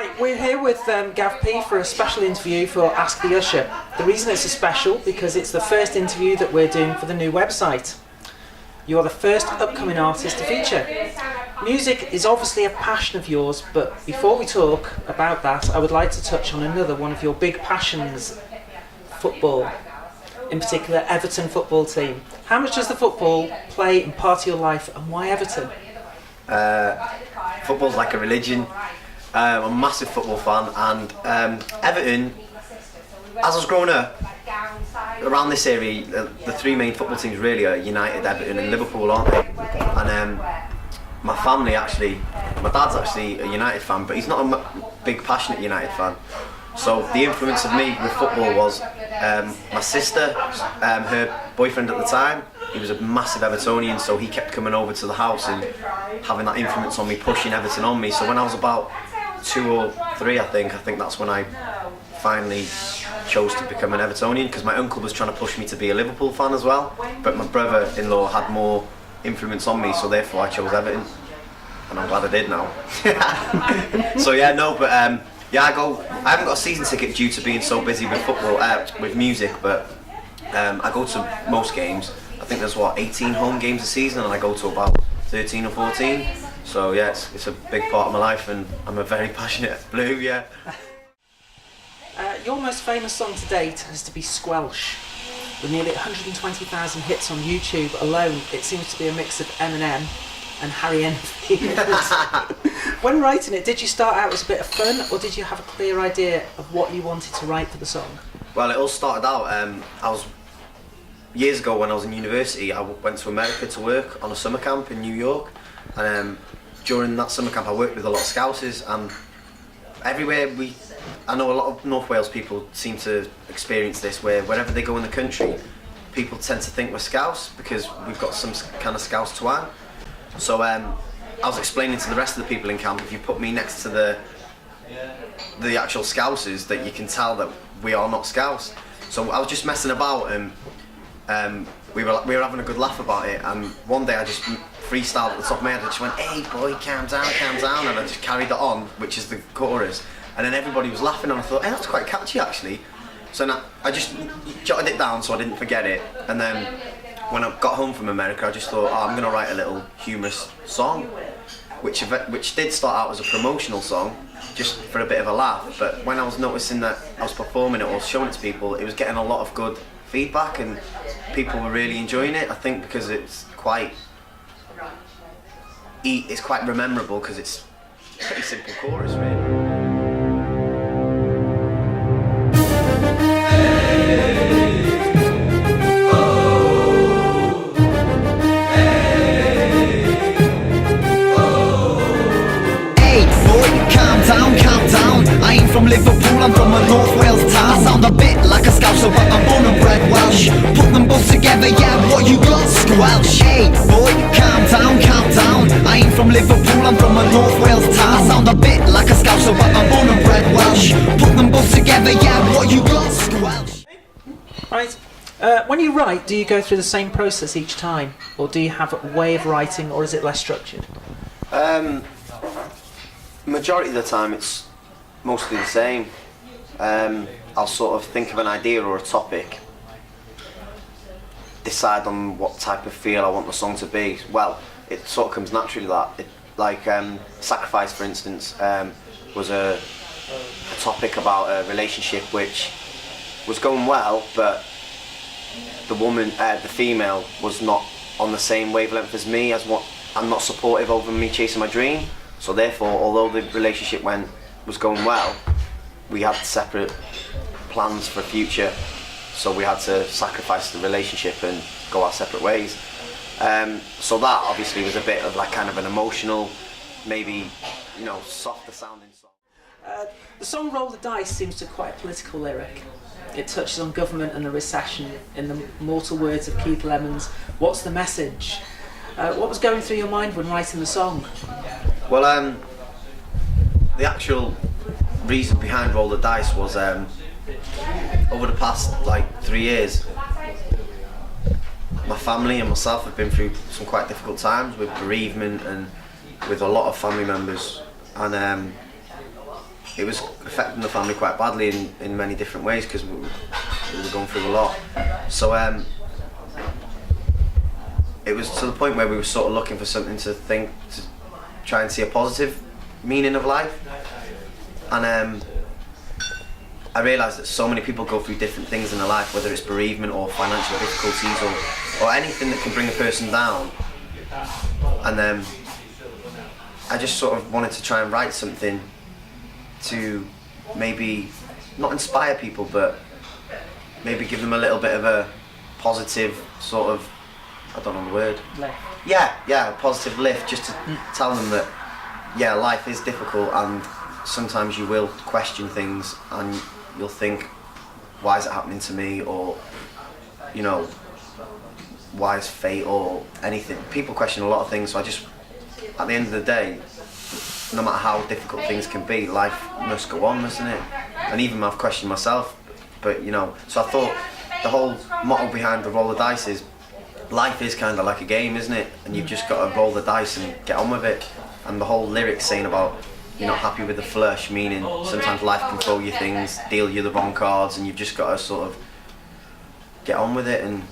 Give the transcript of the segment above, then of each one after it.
Right, we're here with Gav P for a special interview for Ask the Usher. The reason it's a special because it's the first interview that we're doing for the new website. You're the first upcoming artist to feature. Music is obviously a passion of yours, but before we talk about that, I would like to touch on another one of your big passions, football. In particular, Everton football team. How much does the football play in part of your life, and why Everton? Football's like a religion. I'm a massive football fan, and Everton, as I was growing up, around this area, the three main football teams really are United, Everton and Liverpool, aren't they? And my family actually, my dad's actually a United fan, but he's not a big passionate United fan. So the influence of me with football was my sister, her boyfriend at the time, he was a massive Evertonian, so he kept coming over to the house and having that influence on me, pushing Everton on me. So when I was about 2 or 3, I think that's when I finally chose to become an Evertonian, because my uncle was trying to push me to be a Liverpool fan as well, but my brother-in-law had more influence on me, so therefore I chose Everton, and I'm glad I did now. So yeah, no, but yeah, I haven't got a season ticket due to being so busy with football, with music, but I go to most games. I think there's 18 home games a season, and I go to about 13 or 14. So yeah, it's a big part of my life, and I'm a very passionate blue, yeah. Your most famous song to date has to be Squelch. With nearly 120,000 hits on YouTube alone, it seems to be a mix of Eminem and Harry Enfield. When writing it, did you start out as a bit of fun, or did you have a clear idea of what you wanted to write for the song? Well, it all started out, years ago when I was in university, I went to America to work on a summer camp in New York, and during that summer camp I worked with a lot of Scousers, and everywhere I know a lot of North Wales people seem to experience this, where wherever they go in the country, people tend to think we're Scouse because we've got some kind of Scouse twang. So I was explaining to the rest of the people in camp, if you put me next to the actual Scousers, that you can tell that we are not Scouse. So I was just messing about, and we were having a good laugh about it, and one day I just freestyled at the top of my head. I just went, "Hey boy, calm down," and I just carried it on, which is the chorus, and then everybody was laughing, and I thought, hey, that's quite catchy actually. So now I just jotted it down so I didn't forget it, and then when I got home from America I just thought, I'm going to write a little humorous song, which did start out as a promotional song, just for a bit of a laugh, but when I was noticing that I was performing it or showing it to people, it was getting a lot of good feedback and people were really enjoying it. I think because it's quite memorable, because it's a pretty simple chorus really. Calm down, I ain't from Liverpool, I'm from a North Wales town. I sound a bit like a Scouser, but I'm born and bred Welsh. Put them both together, yeah, what you got? Squelch. Hey boy, calm down, I ain't from Liverpool, I'm from a North Wales town. I sound a bit like a Scouser, but I'm born and bred Welsh. Put them both together, yeah, what you got? Squelch. Right. When you write, do you go through the same process each time, or do you have a way of writing, or is it less structured? Majority of the time it's mostly the same. I'll sort of think of an idea or a topic, decide on what type of feel I want the song to be. Well, it sort of comes naturally that. Sacrifice, for instance, was a topic about a relationship which was going well, but the female was not on the same wavelength as me, and not supportive over me chasing my dream. So therefore, although the relationship was going well, we had separate plans for the future. So we had to sacrifice the relationship and go our separate ways. So that obviously was a bit of kind of an emotional, maybe, softer sounding song. The song Roll the Dice seems to be quite a political lyric. It touches on government and a recession. In the mortal words of Keith Lemons, what's the message? What was going through your mind when writing the song? Well, the actual reason behind Roll the Dice was over the past 3 years, my family and myself have been through some quite difficult times with bereavement and with a lot of family members, and it was affecting the family quite badly in many different ways because we were going through a lot. So it was to the point where we were sort of looking for something to try and see a positive meaning of life. And I realised that so many people go through different things in their life, whether it's bereavement or financial difficulties or anything that can bring a person down. And I just sort of wanted to try and write something to maybe not inspire people, but maybe give them a little bit of a positive sort of, I don't know the word. Lift. Yeah, a positive lift, just to tell them that, yeah, life is difficult and sometimes you will question things and you'll think, why is it happening to me? Or, you know, why is fate or anything? People question a lot of things, so I just, at the end of the day, no matter how difficult things can be, life must go on, mustn't it? And even I've questioned myself, but you know, so I thought the whole motto behind the roll of dice is, life is kind of like a game, isn't it? And you've just got to roll the dice and get on with it. And the whole lyric saying about you're not happy with the flush, meaning sometimes life can throw you things, deal you the wrong cards, and you've just got to sort of get on with it and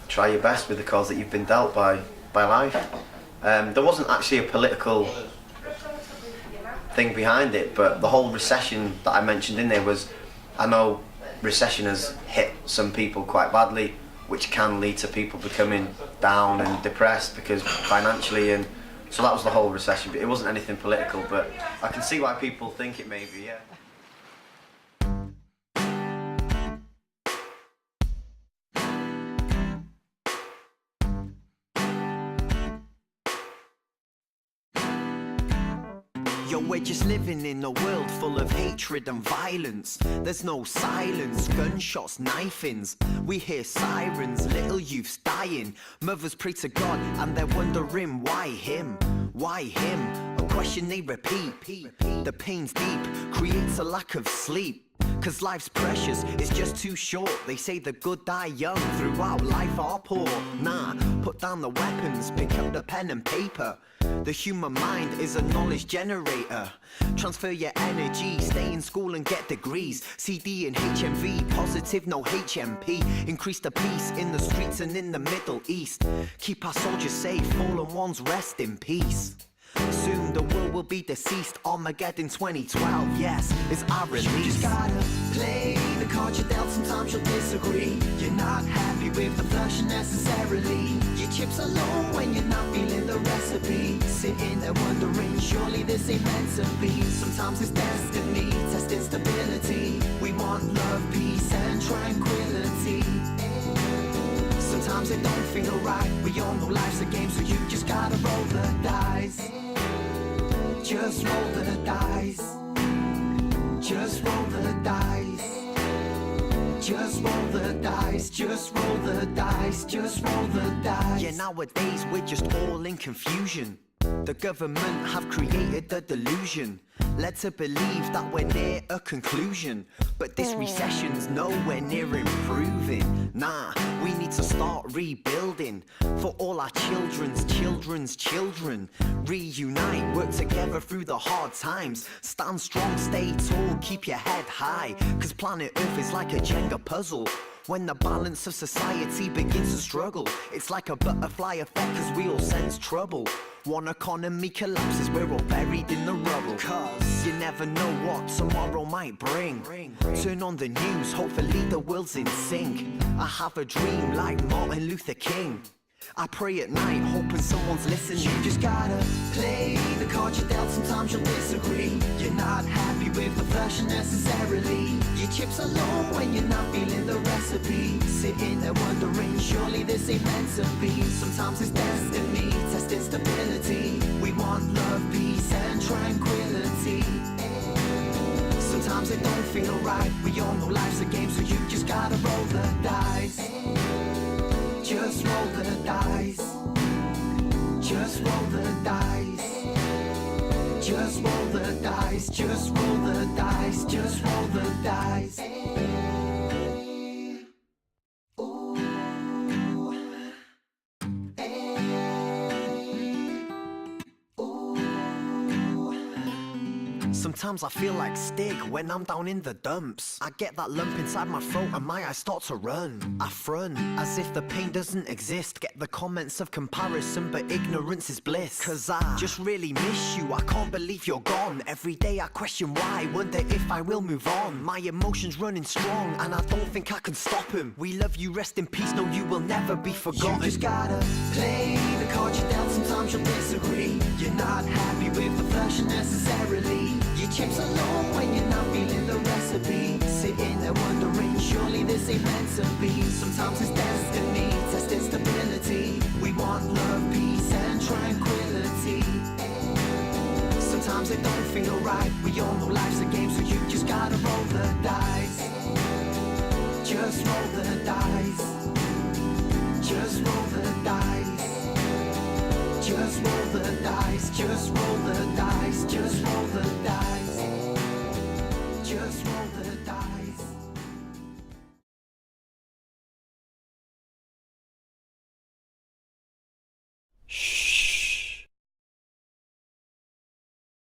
try your best with the cards that you've been dealt by life. There wasn't actually a political thing behind it, but the whole recession that I mentioned in there was, I know recession has hit some people quite badly, which can lead to people becoming down and depressed because financially, and so that was the whole recession. But it wasn't anything political, but I can see why people think it may be, yeah. Yo, we're just living in a world full of hatred and violence. There's no silence, gunshots, knifings. We hear sirens, little youths dying. Mothers pray to God and they're wondering why him? Why him? A question they repeat. The pain's deep, creates a lack of sleep. Cause life's precious, it's just too short. They say the good die young, throughout life are poor. Nah, put down the weapons, pick up the pen and paper. The human mind is a knowledge generator. Transfer your energy, stay in school and get degrees. CD and HMV, positive, no HMP. Increase the peace in the streets and in the Middle East. Keep our soldiers safe, fallen ones rest in peace. Soon the world will be deceased. Armageddon 2012, yes, it's our release. You just gotta play the card you're dealt. Sometimes you'll disagree. You're not happy with the flush necessarily. Your chips are low when you're not feeling the recipe. Sitting there wondering, surely this ain't meant to be. Sometimes it's destiny, testing stability. We want love, peace and tranquility. Sometimes it don't feel right. We all know life's a game, so you just gotta roll the dice. Just roll the dice. Just roll the dice. Just roll the dice. Just roll the dice. Just roll the dice. Yeah, nowadays we're just all in confusion. The government have created the delusion, led to believe that we're near a conclusion. But this recession's nowhere near improving. Nah, we need to start rebuilding for all our children's children. Reunite, work together through the hard times. Stand strong, stay tall, keep your head high. Cause planet Earth is like a Jenga puzzle. When the balance of society begins to struggle, it's like a butterfly effect cause we all sense trouble. One economy collapses, we're all buried in the rubble. Cause you never know what tomorrow might bring. Turn on the news, hopefully the world's in sync. I have a dream like Martin Luther King. I pray at night, hoping someone's listening. You just gotta play the card you're dealt. Sometimes you'll disagree. You're not happy with the flush necessarily. Your chips are low when you're not feeling the recipe. Sitting there wondering, surely this ain't meant to be. Sometimes it's destiny, testing stability. We want love, peace and tranquility. Sometimes it don't feel right. We all know life's a game, so you just gotta roll the dice. Just roll the dice. Just roll the dice. Just roll the dice. Just roll the dice. Just roll the dice. Sometimes I feel like Stig when I'm down in the dumps. I get that lump inside my throat and my eyes start to run. I front as if the pain doesn't exist. Get the comments of comparison, but ignorance is bliss. Cause I just really miss you, I can't believe you're gone. Every day I question why, wonder if I will move on. My emotions running strong and I don't think I can stop them. We love you, rest in peace, no you will never be forgotten. You just gotta play the card you dealt, sometimes you'll disagree. You're not happy with the version necessarily. You chips alone when you're not feeling the recipe. Sitting there wondering, surely this ain't meant to be. Sometimes it's destiny, testing stability. We want love, peace and tranquility. Sometimes it don't feel right. We all know life's a game, so you just gotta roll the dice. Just roll the dice. Just roll the dice. Just roll the dice. Just roll the dice. Just roll the dice.